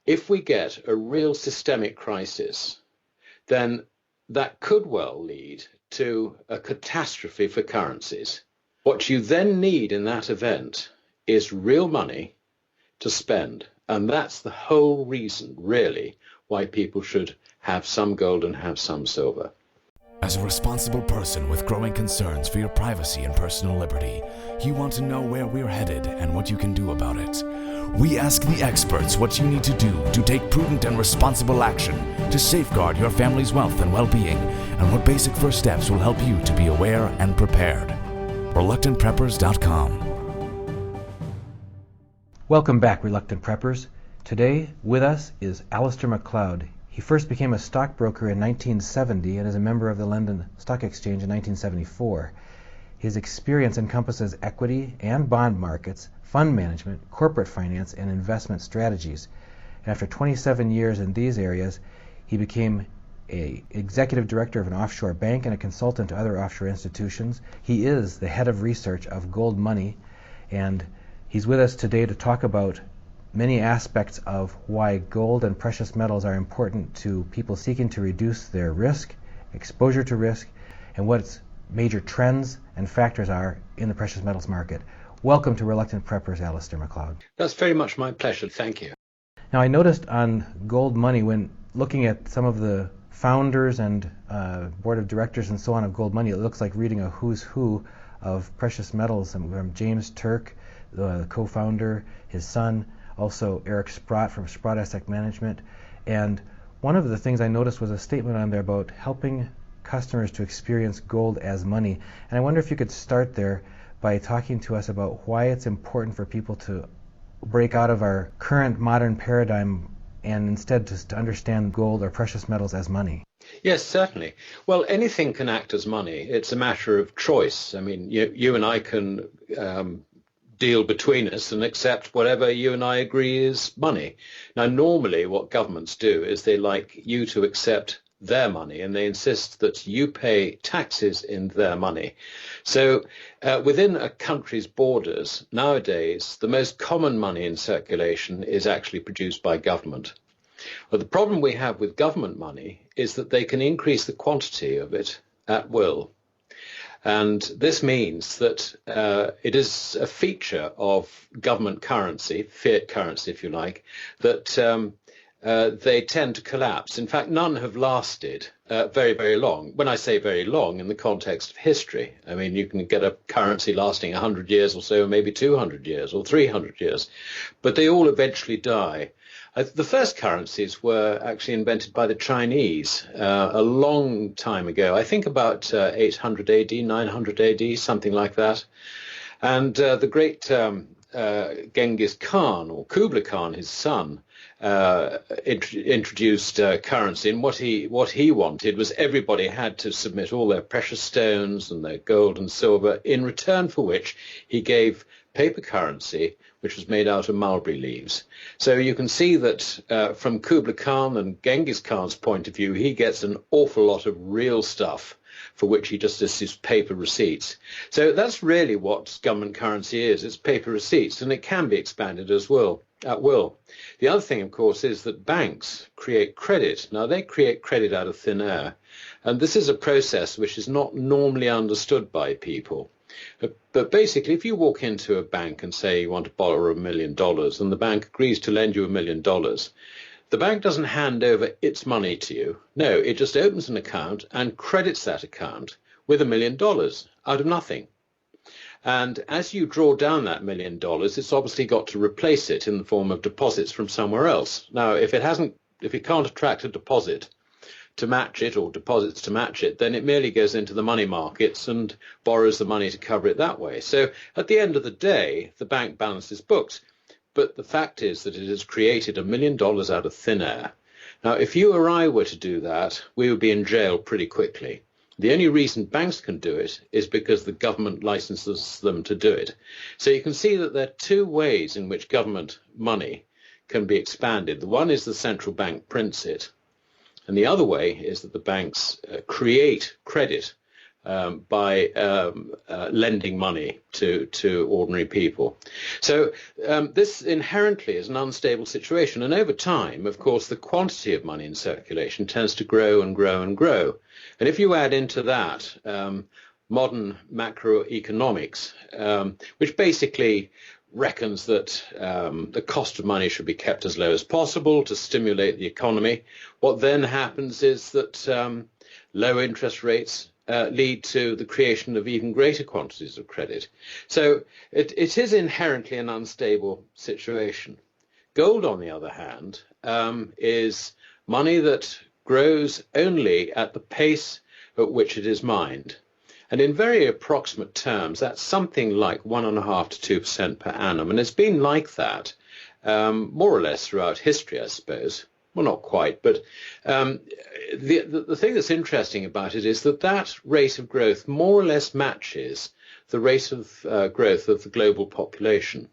if we get a real systemic crisis, then that could well lead to a catastrophe for currencies. What you then need in that event is real money to spend. And that's the whole reason, really, why people should have some gold and have some silver. As a responsible person with growing concerns for your privacy and personal liberty, you want to know where we're headed and what you can do about it. We ask the experts what you need to do to take prudent and responsible action to safeguard your family's wealth and well-being, and what basic first steps will help you to be aware and prepared. ReluctantPreppers.com. Welcome back, Reluctant Preppers. Today with us is Alasdair MacLeod. He first became a stockbroker in 1970 and is a member of the London Stock Exchange in 1974. His experience encompasses equity and bond markets, fund management, corporate finance, and investment strategies. After 27 years in these areas, he became an executive director of an offshore bank and a consultant to other offshore institutions. He is the head of research of Gold Money, and he's with us today to talk about many aspects of why gold and precious metals are important to people seeking to reduce their risk, exposure to risk, and what its major trends and factors are in the precious metals market. Welcome to Reluctant Preppers, Alasdair MacLeod. That's very much my pleasure. Thank you. Now, I noticed on Gold Money, when looking at some of the founders and board of directors and so on of Gold Money, it looks like reading a who's who of precious metals, from James Turk, the co-founder, his son, also Eric Sprott from Sprott Asset Management. And one of the things I noticed was a statement on there about helping customers to experience gold as money. And I wonder if you could start there by talking to us about why it's important for people to break out of our current modern paradigm and instead just to understand gold or precious metals as money. Yes, certainly. Well, anything can act as money. It's a matter of choice. I mean, you and I can deal between us and accept whatever you and I agree is money. Now, normally what governments do is they like you to accept their money, and they insist that you pay taxes in their money. So within a country's borders, nowadays, the most common money in circulation is actually produced by government. Well, the problem we have with government money is that they can increase the quantity of it at will. And this means that it is a feature of government currency, fiat currency if you like, that they tend to collapse. In fact, none have lasted very, very long. When I say very long, in the context of history, I mean, you can get a currency lasting 100 years or so, maybe 200 years or 300 years, but they all eventually die. The first currencies were actually invented by the Chinese a long time ago, I think about 800 AD, 900 AD, something like that. And the great Genghis Khan, or Kublai Khan, his son, introduced currency, and what he wanted was everybody had to submit all their precious stones and their gold and silver, in return for which he gave paper currency, which was made out of mulberry leaves. So you can see that from Kublai Khan and Genghis Khan's point of view, he gets an awful lot of real stuff for which he just issues paper receipts. So that's really what government currency is. It's paper receipts, and it can be expanded as well, at will. The other thing, of course, is that banks create credit. Now, they create credit out of thin air, and this is a process which is not normally understood by people. But basically, if you walk into a bank and say you want to borrow $1 million, and the bank agrees to lend you $1 million, the bank doesn't hand over its money to you. No, it just opens an account and credits that account with $1 million out of nothing. And as you draw down that $1 million, it's obviously got to replace it in the form of deposits from somewhere else. Now, if it can't attract a deposit to match it, or deposits to match it, then it merely goes into the money markets and borrows the money to cover it that way. So at the end of the day, the bank balances books. But the fact is that it has created $1 million out of thin air. Now, if you or I were to do that, we would be in jail pretty quickly. The only reason banks can do it is because the government licenses them to do it. So you can see that there are two ways in which government money can be expanded. The one is the central bank prints it, and the other way is that the banks create credit by lending money to ordinary people. So this inherently is an unstable situation. And over time, of course, the quantity of money in circulation tends to grow and grow and grow. And if you add into that modern macroeconomics, which basically reckons that the cost of money should be kept as low as possible to stimulate the economy, what then happens is that low interest rates lead to the creation of even greater quantities of credit. So it is inherently an unstable situation. Gold, on the other hand, is money that grows only at the pace at which it is mined. And in very approximate terms, that's something like 1.5% to 2% per annum. And it's been like that more or less throughout history, I suppose. Well, not quite, but the thing that's interesting about it is that that rate of growth more or less matches the rate of growth of the global population.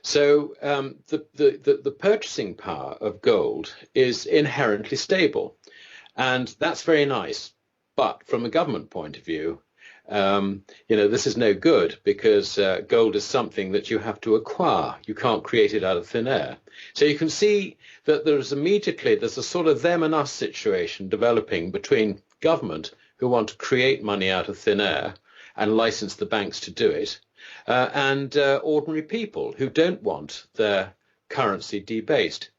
So the purchasing power of gold is inherently stable, and that's very nice. But from a government point of view, this is no good, because gold is something that you have to acquire. You can't create it out of thin air. So you can see that there's a sort of them and us situation developing between government, who want to create money out of thin air and license the banks to do it, and ordinary people who don't want their currency debased.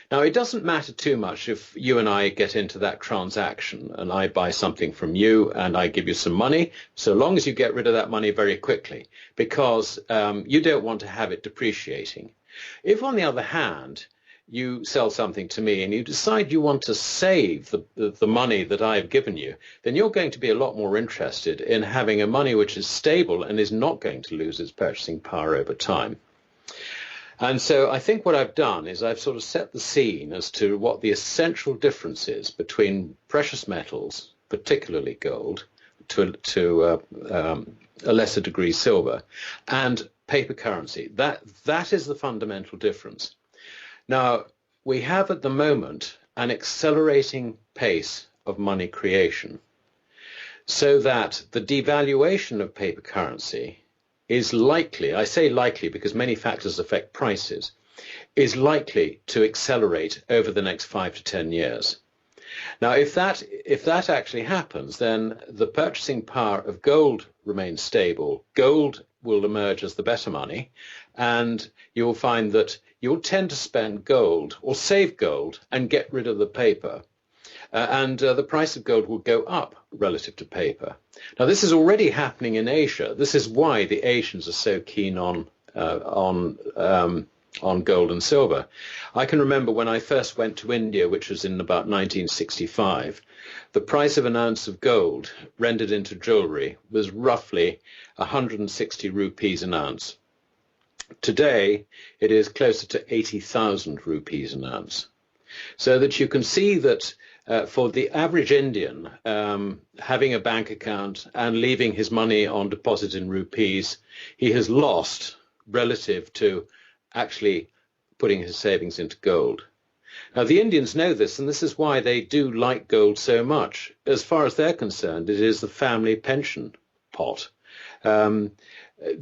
Now, it doesn't matter too much if you and I get into that transaction and I buy something from you and I give you some money, so long as you get rid of that money very quickly, because you don't want to have it depreciating. If, on the other hand, you sell something to me and you decide you want to save the money that I've given you, then you're going to be a lot more interested in having a money which is stable and is not going to lose its purchasing power over time. And so I think what I've done is I've sort of set the scene as to what the essential difference is between precious metals, particularly gold, to a lesser degree silver, and paper currency. That is the fundamental difference. Now, we have at the moment an accelerating pace of money creation, so that the devaluation of paper currency is likely, I say likely because many factors affect prices, is likely to accelerate over the next 5 to 10 years. Now, if that actually happens, then the purchasing power of gold remains stable. Gold will emerge as the better money, and you will find that you'll tend to spend gold or save gold and get rid of the paper. And the price of gold will go up relative to paper. Now, this is already happening in Asia. This is why the Asians are so keen on gold and silver. I can remember when I first went to India, which was in about 1965, the price of an ounce of gold rendered into jewelry was roughly 160 rupees an ounce. Today, it is closer to 80,000 rupees an ounce. So that you can see that for the average Indian, having a bank account and leaving his money on deposit in rupees, he has lost relative to actually putting his savings into gold. Now, the Indians know this, and this is why they do like gold so much. As far as they're concerned, it is the family pension pot.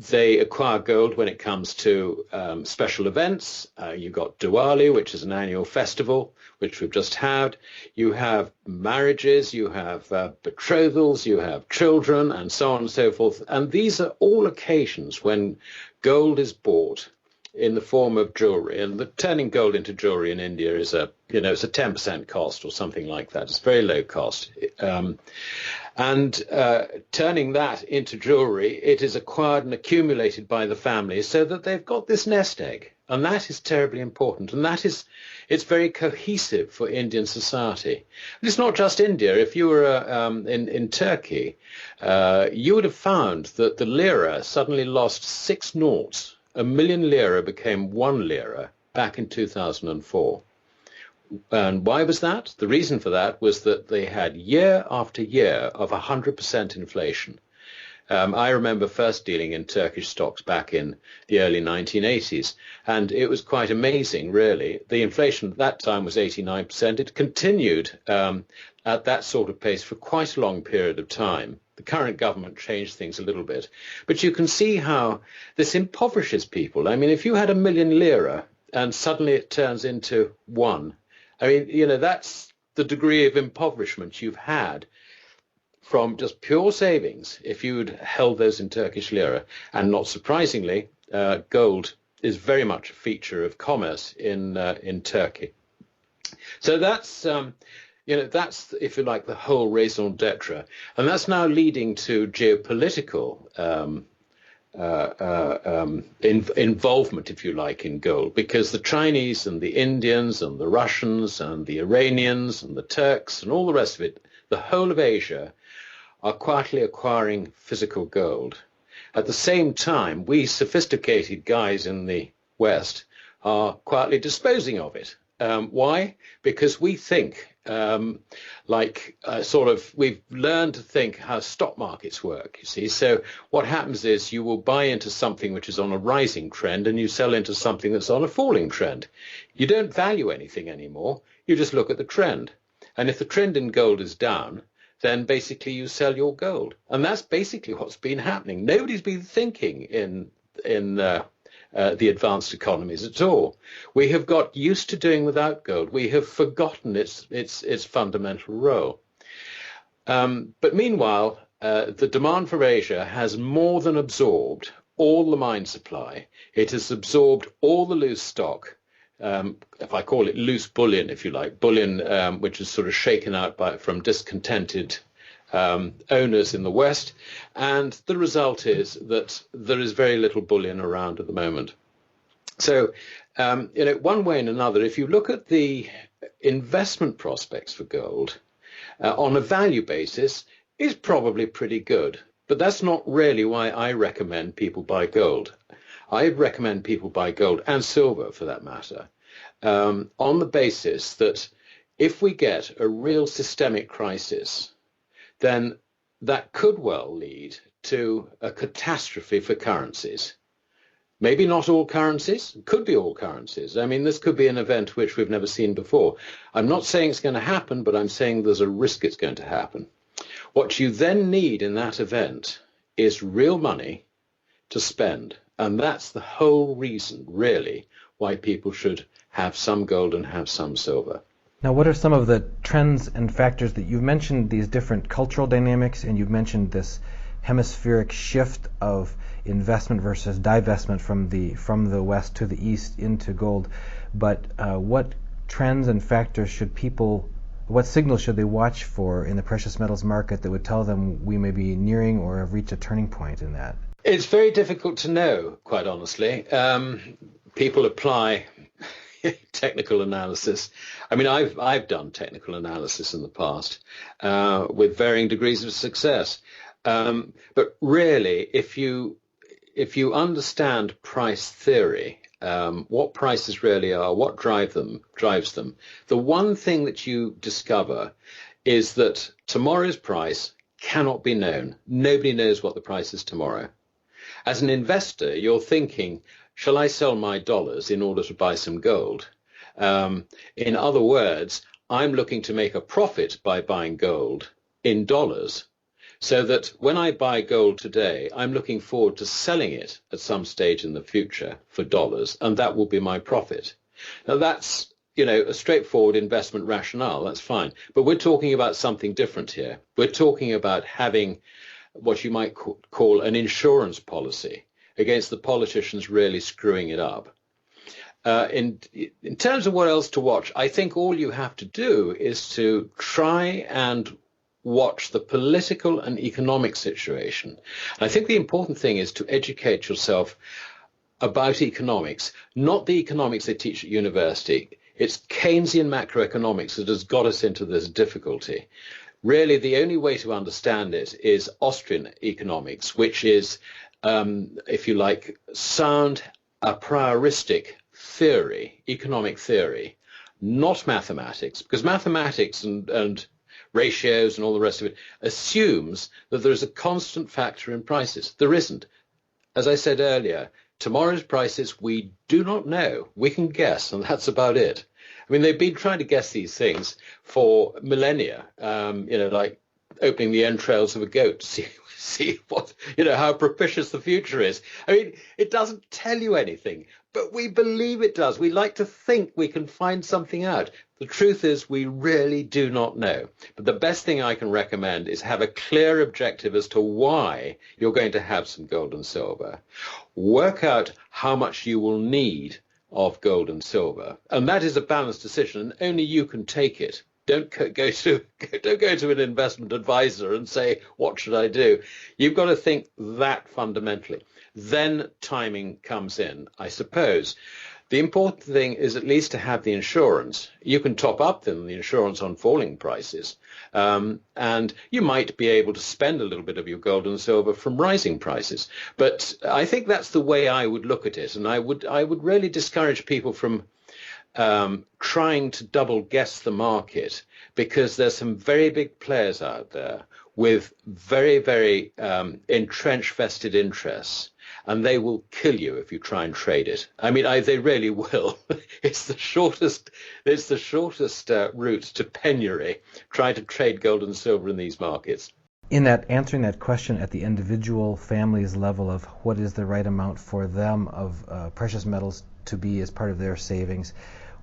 They acquire gold when it comes to special events. You've got Diwali, which is an annual festival, which we've just had. You have marriages, you have betrothals, you have children, and so on and so forth. And these are all occasions when gold is bought in the form of jewelry. And turning gold into jewelry in India is it's a 10% cost or something like that. It's very low cost. And turning that into jewelry, it is acquired and accumulated by the family so that they've got this nest egg. And that is terribly important. And it's very cohesive for Indian society. And it's not just India. If you were in Turkey, you would have found that the lira suddenly lost 6 noughts. 1 million lira became 1 lira back in 2004. And why was that? The reason for that was that they had year after year of 100% inflation. I remember first dealing in Turkish stocks back in the early 1980s, and it was quite amazing, really. The inflation at that time was 89%. It continued at that sort of pace for quite a long period of time. The current government changed things a little bit. But you can see how this impoverishes people. I mean, if you had 1,000,000 lira and suddenly it turns into one, I mean, that's the degree of impoverishment you've had from just pure savings if you'd held those in Turkish lira. And not surprisingly, gold is very much a feature of commerce in Turkey. So that's that's, if you like, the whole raison d'etre, and that's now leading to geopolitical involvement, if you like, in gold, because the Chinese and the Indians and the Russians and the Iranians and the Turks and all the rest of it, the whole of Asia, are quietly acquiring physical gold. At the same time, we sophisticated guys in the West are quietly disposing of it. Why? Because we think we've learned to think how stock markets work, you see. So what happens is you will buy into something which is on a rising trend and you sell into something that's on a falling trend. You don't value anything anymore. You just look at the trend. And if the trend in gold is down, then basically you sell your gold. And that's basically what's been happening. Nobody's been thinking in the advanced economies at all. We have got used to doing without gold. We have forgotten its fundamental role. But meanwhile, the demand for Asia has more than absorbed all the mine supply. It has absorbed all the loose stock. If I call it loose bullion, if you like, bullion which is sort of shaken out from discontented owners in the West, and the result is that there is very little bullion around at the moment. So, one way and another, if you look at the investment prospects for gold on a value basis, is probably pretty good. But that's not really why I recommend people buy gold. I recommend people buy gold and silver, for that matter, on the basis that if we get a real systemic crisis, then that could well lead to a catastrophe for currencies. Maybe not all currencies, could be all currencies. I mean, this could be an event which we've never seen before. I'm not saying it's going to happen, but I'm saying there's a risk it's going to happen. What you then need in that event is real money to spend. And that's the whole reason, really, why people should have some gold and have some silver. Now, what are some of the trends and factors that you've mentioned, these different cultural dynamics, and you've mentioned this hemispheric shift of investment versus divestment from the West to the East into gold. But what trends and factors what signals should they watch for in the precious metals market that would tell them we may be nearing or have reached a turning point in that? It's very difficult to know, quite honestly. People apply technical analysis. I mean, I've done technical analysis in the past with varying degrees of success. But really, if you understand price theory, what prices really are, what drives them, the one thing that you discover is that tomorrow's price cannot be known. Nobody knows what the price is tomorrow. As an investor, you're thinking, shall I sell my dollars in order to buy some gold? In other words, I'm looking to make a profit by buying gold in dollars, so that when I buy gold today, I'm looking forward to selling it at some stage in the future for dollars, and that will be my profit. Now, that's a straightforward investment rationale. That's fine. But we're talking about something different here. We're talking about having what you might call an insurance policy against the politicians really screwing it up. In terms of what else to watch, I think all you have to do is to try and watch the political and economic situation. And I think the important thing is to educate yourself about economics, not the economics they teach at university. It's Keynesian macroeconomics that has got us into this difficulty. Really, the only way to understand it is Austrian economics, which is, if you like, sound a prioristic theory, economic theory, not mathematics, because mathematics and ratios and all the rest of it assumes that there is a constant factor in prices. There isn't. As I said earlier, tomorrow's prices we do not know. We can guess, and that's about it. I mean, they've been trying to guess these things for millennia. Like opening the entrails of a goat to see what, how propitious the future is. I mean, it doesn't tell you anything, but we believe it does. We like to think we can find something out. The truth is we really do not know. But the best thing I can recommend is have a clear objective as to why you're going to have some gold and silver. Work out how much you will need of gold and silver. And that is a balanced decision, and only you can take it. Don't go to an investment advisor and say, what should I do? You've got to think that fundamentally. Then timing comes in, I suppose. The important thing is at least to have the insurance. You can top up the insurance on falling prices, and you might be able to spend a little bit of your gold and silver from rising prices. But I think that's the way I would look at it, and I would really discourage people from trying to double guess the market, because there's some very big players out there with very, very entrenched vested interests, and they will kill you if you try and trade it. I mean, they really will. It's the shortest route to penury, trying to trade gold and silver in these markets. In that answering that question at the individual family's level of what is the right amount for them of precious metals to be as part of their savings,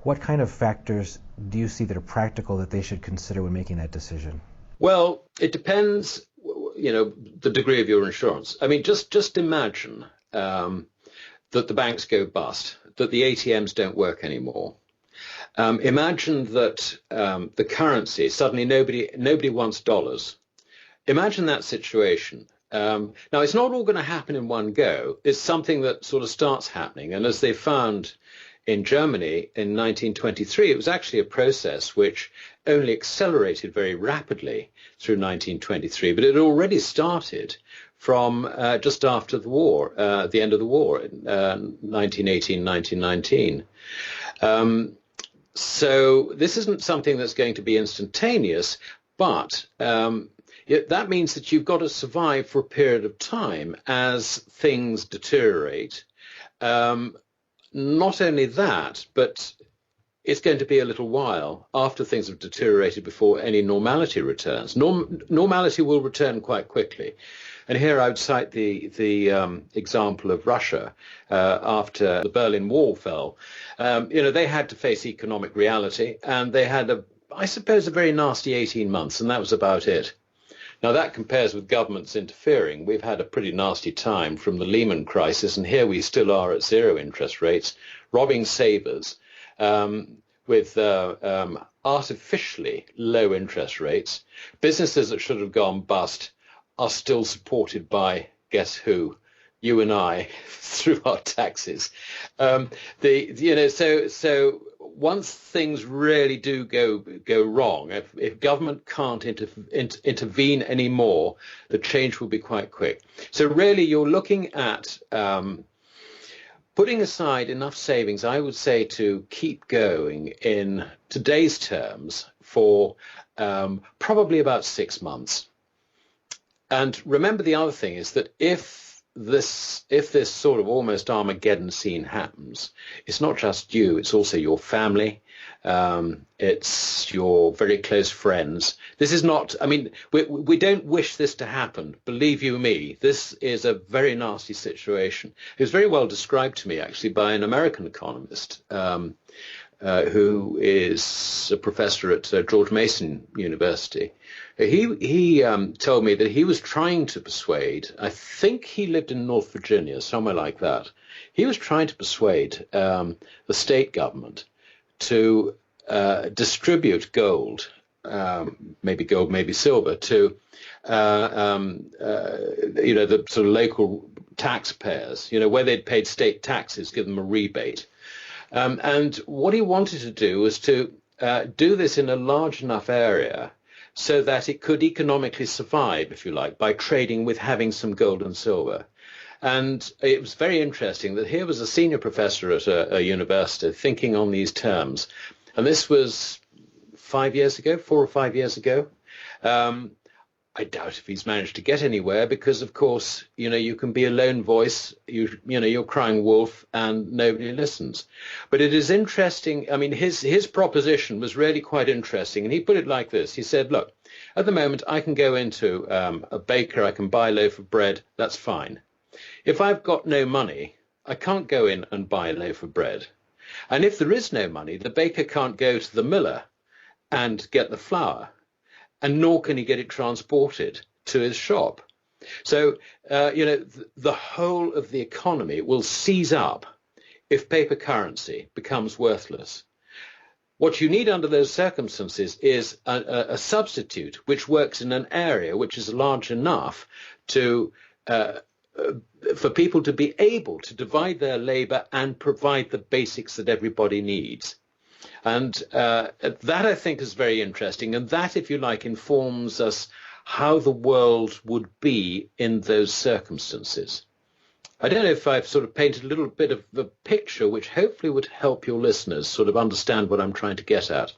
what kind of factors do you see that are practical that they should consider when making that decision? Well, it depends, the degree of your insurance. I mean, just imagine that the banks go bust, that the ATMs don't work anymore. Imagine that the currency, suddenly nobody wants dollars. Imagine that situation. Now, it's not all going to happen in one go. It's something that sort of starts happening. And as they found in Germany in 1923, it was actually a process which only accelerated very rapidly through 1923, but it had already started from just after the war, the end of the war, in 1918, 1919. So this isn't something that's going to be instantaneous, but that means that you've got to survive for a period of time as things deteriorate. Not only that, but it's going to be a little while after things have deteriorated before any normality returns. Normality will return quite quickly. And here I would cite the example of Russia after the Berlin Wall fell. They had to face economic reality, and they had, I suppose, a very nasty 18 months, and that was about it. Now, that compares with governments interfering. We've had a pretty nasty time from the Lehman crisis, and here we still are at zero interest rates, robbing savers with artificially low interest rates. Businesses that should have gone bust are still supported by, guess who? You and I, through our taxes. So once things really do go wrong, if government can't intervene anymore, the change will be quite quick. So really, you're looking at putting aside enough savings, I would say, to keep going in today's terms for probably about 6 months. And remember, the other thing is that if this sort of almost Armageddon scene happens, it's not just you, it's also your family, it's your very close friends. This is not, I mean, we don't wish this to happen, believe you me. This is a very nasty situation. It was very well described to me, actually, by an American economist who is a professor at George Mason University. He told me that he was trying to persuade, I think he lived in North Virginia, somewhere like that. He was trying to persuade the state government to distribute gold, maybe silver, to the sort of local taxpayers, where they'd paid state taxes, give them a rebate. And what he wanted to do was to do this in a large enough area so that it could economically survive, if you like, by trading with having some gold and silver. And it was very interesting that here was a senior professor at a university thinking on these terms. And this was 4 or 5 years ago. I doubt if he's managed to get anywhere because, of course, you can be a lone voice, you're crying wolf and nobody listens. But it is interesting. I mean, his proposition was really quite interesting. And he put it like this. He said, look, At the moment, I can go into a baker, I can buy a loaf of bread, that's fine. If I've got no money, I can't go in and buy a loaf of bread. And if there is no money, the baker can't go to the miller and get the flour, and nor can he get it transported to his shop. So, the whole of the economy will seize up if paper currency becomes worthless. What you need under those circumstances is a substitute which works in an area which is large enough to for people to be able to divide their labor and provide the basics that everybody needs. And that, I think, is very interesting. And that, if you like, informs us how the world would be in those circumstances. I don't know if I've sort of painted a little bit of the picture, which hopefully would help your listeners sort of understand what I'm trying to get at.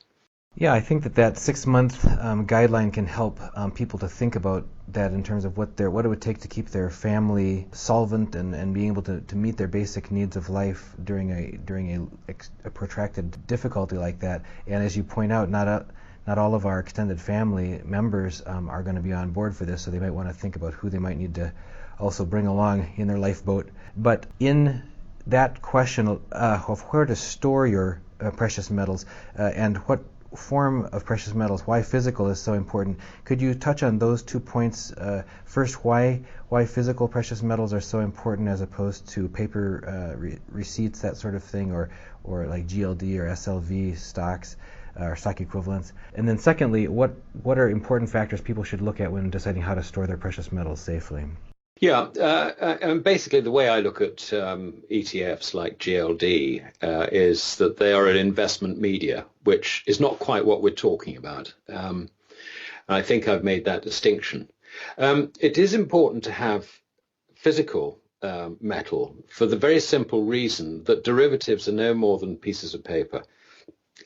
Yeah, I think that 6-month guideline can help people to think about that in terms of what it would take to keep their family solvent and being able to meet their basic needs of life during a protracted difficulty like that. And as you point out, not all of our extended family members are going to be on board for this, so they might want to think about who they might need to also bring along in their lifeboat. But in that question of where to store your precious metals and what form of precious metals, why physical is so important, could you touch on those 2 points? First, why physical precious metals are so important as opposed to paper receipts, that sort of thing, or like GLD or SLV stocks or stock equivalents. And then secondly, what are important factors people should look at when deciding how to store their precious metals safely? Yeah, and basically the way I look at ETFs like GLD is that they are an investment media, which is not quite what we're talking about. I think I've made that distinction. It is important to have physical metal for the very simple reason that derivatives are no more than pieces of paper.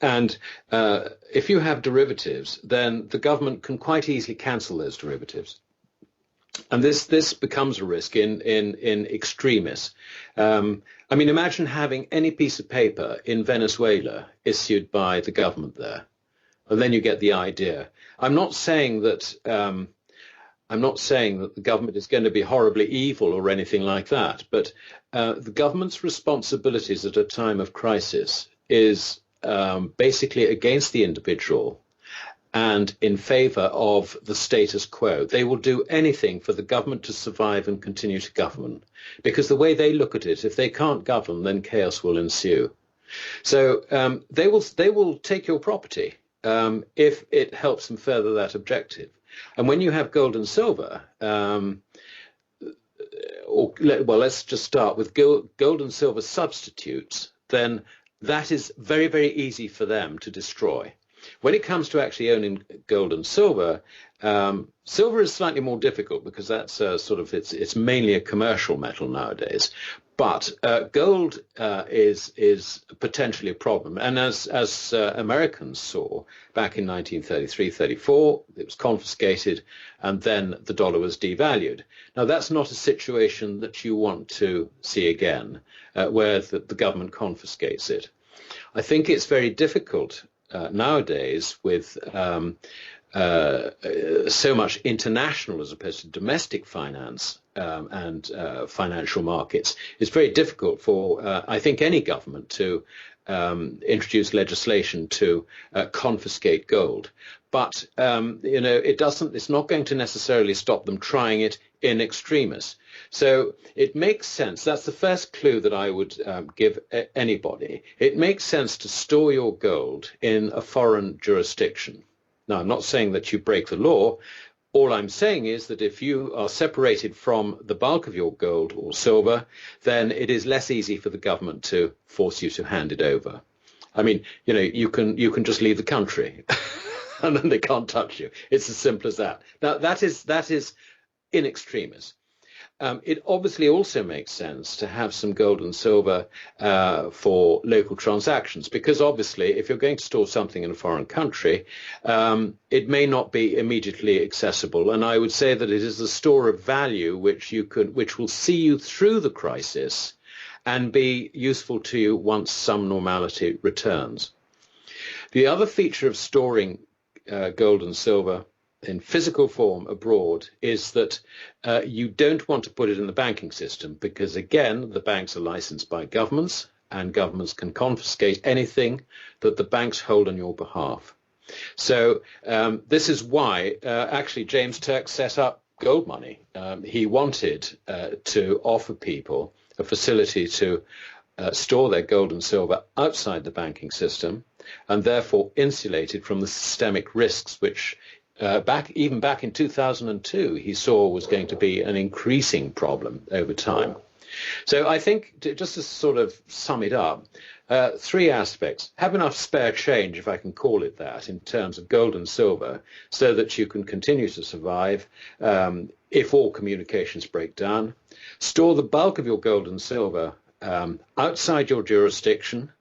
And if you have derivatives, then the government can quite easily cancel those derivatives. And this becomes a risk in extremis. I mean, imagine having any piece of paper in Venezuela issued by the government there, and then you get the idea. I'm not saying that the government is going to be horribly evil or anything like that, but the government's responsibilities at a time of crisis is basically against the individual and in favor of the status quo. They will do anything for the government to survive and continue to govern, because the way they look at it, if they can't govern, then chaos will ensue. So they will take your property if it helps them further that objective. And when you have gold and silver, let's just start with gold and silver substitutes, then that is very, very easy for them to destroy. When it comes to actually owning gold and silver, silver is slightly more difficult because that's it's mainly a commercial metal nowadays. But gold is potentially a problem. And as Americans saw back in 1933-34, it was confiscated, and then the dollar was devalued. Now, that's not a situation that you want to see again, where the government confiscates it. I think it's very difficult nowadays with so much international as opposed to domestic finance and financial markets. It's very difficult for, I think, any government to introduce legislation to confiscate gold. But, it's not going to necessarily stop them trying it in extremis. So it makes sense. That's the first clue that I would give anybody. It makes sense to store your gold in a foreign jurisdiction. Now, I'm not saying that you break the law. All I'm saying is that if you are separated from the bulk of your gold or silver, then it is less easy for the government to force you to hand it over. I mean, you can just leave the country and then they can't touch you. It's as simple as that. Now, that is in extremis. It obviously also makes sense to have some gold and silver for local transactions, because obviously if you're going to store something in a foreign country, it may not be immediately accessible. And I would say that it is a store of value which will see you through the crisis and be useful to you once some normality returns. The other feature of storing gold and silver in physical form abroad is that you don't want to put it in the banking system because, again, the banks are licensed by governments and governments can confiscate anything that the banks hold on your behalf. So this is why actually James Turk set up gold money. He wanted to offer people a facility to store their gold and silver outside the banking system and therefore insulated from the systemic risks which even back in 2002 he saw was going to be an increasing problem over time. So I think, just to sort of sum it up, three aspects. Have enough spare change, if I can call it that, in terms of gold and silver, so that you can continue to survive if all communications break down. Store the bulk of your gold and silver outside your jurisdiction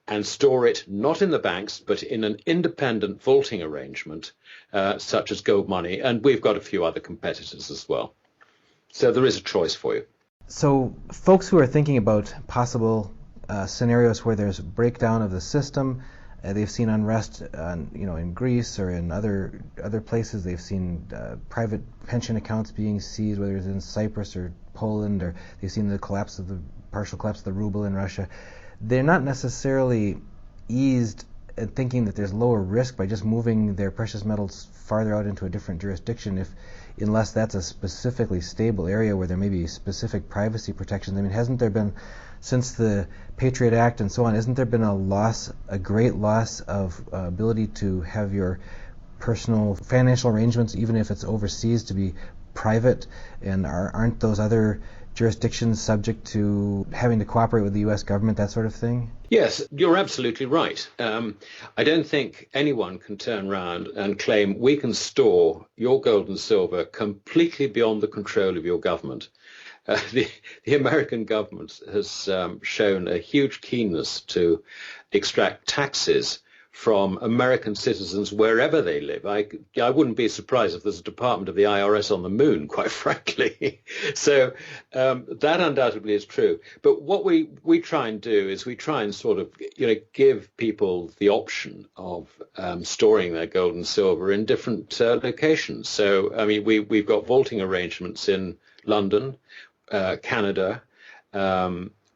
and store it not in the banks, but in an independent vaulting arrangement, such as gold money. And we've got a few other competitors as well. So there is a choice for you. So folks who are thinking about possible scenarios where there's breakdown of the system, they've seen unrest, in Greece or in other places. They've seen private pension accounts being seized, whether it's in Cyprus or Poland, or they've seen the partial collapse of the ruble in Russia. They're not necessarily eased at thinking that there's lower risk by just moving their precious metals farther out into a different jurisdiction, unless that's a specifically stable area where there may be specific privacy protections. I mean, hasn't there been, since the Patriot Act and so on, hasn't there been a great loss of ability to have your personal financial arrangements, even if it's overseas, to be private? And aren't those other jurisdictions subject to having to cooperate with the U.S. government, that sort of thing? Yes, you're absolutely right. I don't think anyone can turn around and claim we can store your gold and silver completely beyond the control of your government. The American government has shown a huge keenness to extract taxes from American citizens wherever they live. I wouldn't be surprised if there's a department of the IRS on the moon, quite frankly. So that undoubtedly is true. But what we try and do is we try and sort of give people the option of storing their gold and silver in different locations. So I mean we've got vaulting arrangements in London, Canada.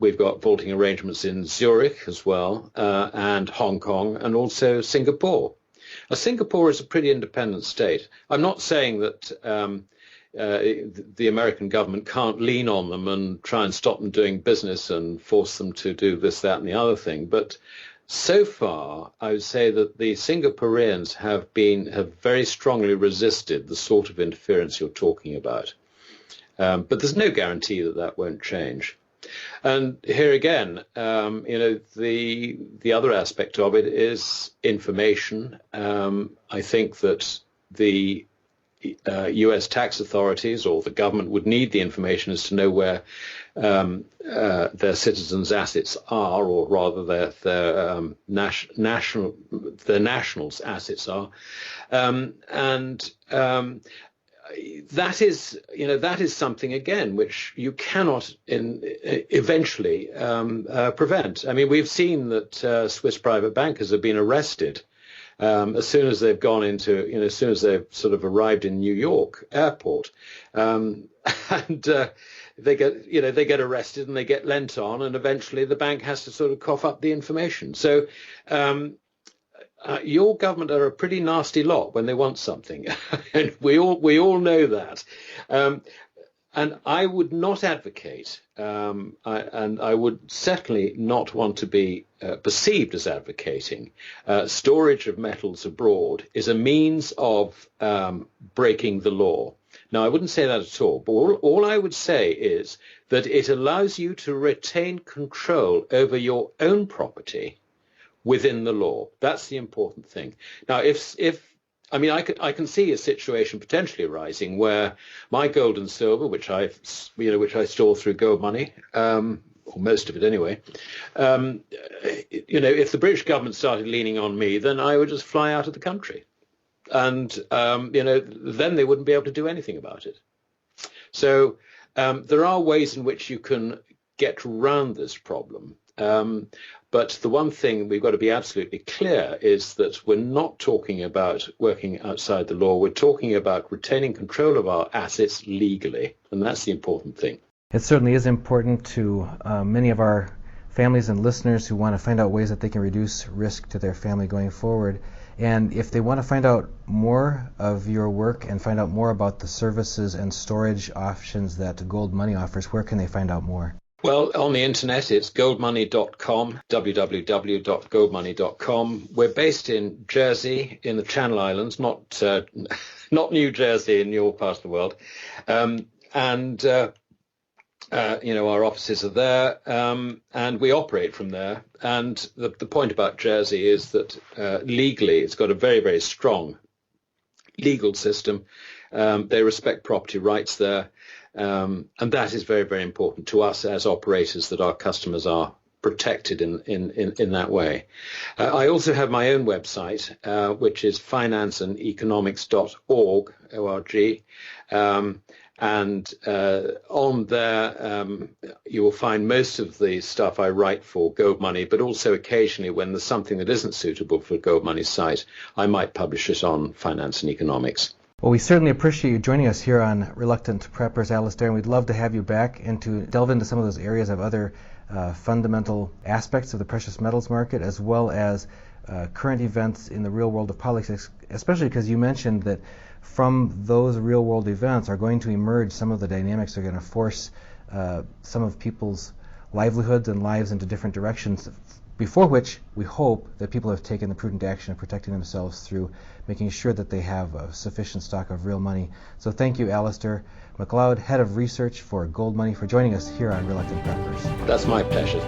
We've got vaulting arrangements in Zurich as well, and Hong Kong, and also Singapore. Now, Singapore is a pretty independent state. I'm not saying that the American government can't lean on them and try and stop them doing business and force them to do this, that, and the other thing. But so far, I would say that the Singaporeans have very strongly resisted the sort of interference you're talking about. But there's no guarantee that that won't change. And here again, the other aspect of it is information. I think that the U.S. tax authorities or the government would need the information as to know where their citizens' assets are, or rather their nationals' assets are, that is something again which you cannot eventually prevent. I mean, we've seen that Swiss private bankers have been arrested as soon as they've gone into, as soon as they've sort of arrived in New York airport, and they get arrested and they get lent on, and eventually the bank has to sort of cough up the information. So. Your government are a pretty nasty lot when they want something, and we all know that. And I would not advocate, and I would certainly not want to be perceived as advocating, storage of metals abroad is a means of breaking the law. Now, I wouldn't say that at all, but all I would say is that it allows you to retain control over your own property within the law. That's the important thing. Now, I can see a situation potentially arising where my gold and silver, which I store through gold money, or most of it anyway, if the British government started leaning on me, then I would just fly out of the country, and then they wouldn't be able to do anything about it. So there are ways in which you can get around this problem. But the one thing we've got to be absolutely clear is that we're not talking about working outside the law. We're talking about retaining control of our assets legally, and that's the important thing. It certainly is important to many of our families and listeners who want to find out ways that they can reduce risk to their family going forward. And if they want to find out more of your work and find out more about the services and storage options that Gold Money offers, where can they find out more? Well, on the internet, it's goldmoney.com, www.goldmoney.com. We're based in Jersey, in the Channel Islands, not New Jersey in your part of the world. Our offices are there, and we operate from there. And the point about Jersey is that legally, it's got a very, very strong legal system. They respect property rights there. And that is very, very important to us as operators, that our customers are protected in that way. I also have my own website, which is financeandeconomics.org, O-R-G. And on there, you will find most of the stuff I write for Gold Money, but also occasionally when there's something that isn't suitable for Gold Money's site, I might publish it on Finance and Economics. Well, we certainly appreciate you joining us here on Reluctant Preppers, Alasdair, and we'd love to have you back and to delve into some of those areas of other fundamental aspects of the precious metals market, as well as current events in the real world of politics, especially because you mentioned that from those real world events are going to emerge some of the dynamics that are going to force some of people's livelihoods and lives into different directions, before which we hope that people have taken the prudent action of protecting themselves through making sure that they have a sufficient stock of real money. So thank you, Alasdair MacLeod, Head of Research for Gold Money, for joining us here on Reluctant Preppers. That's my pleasure.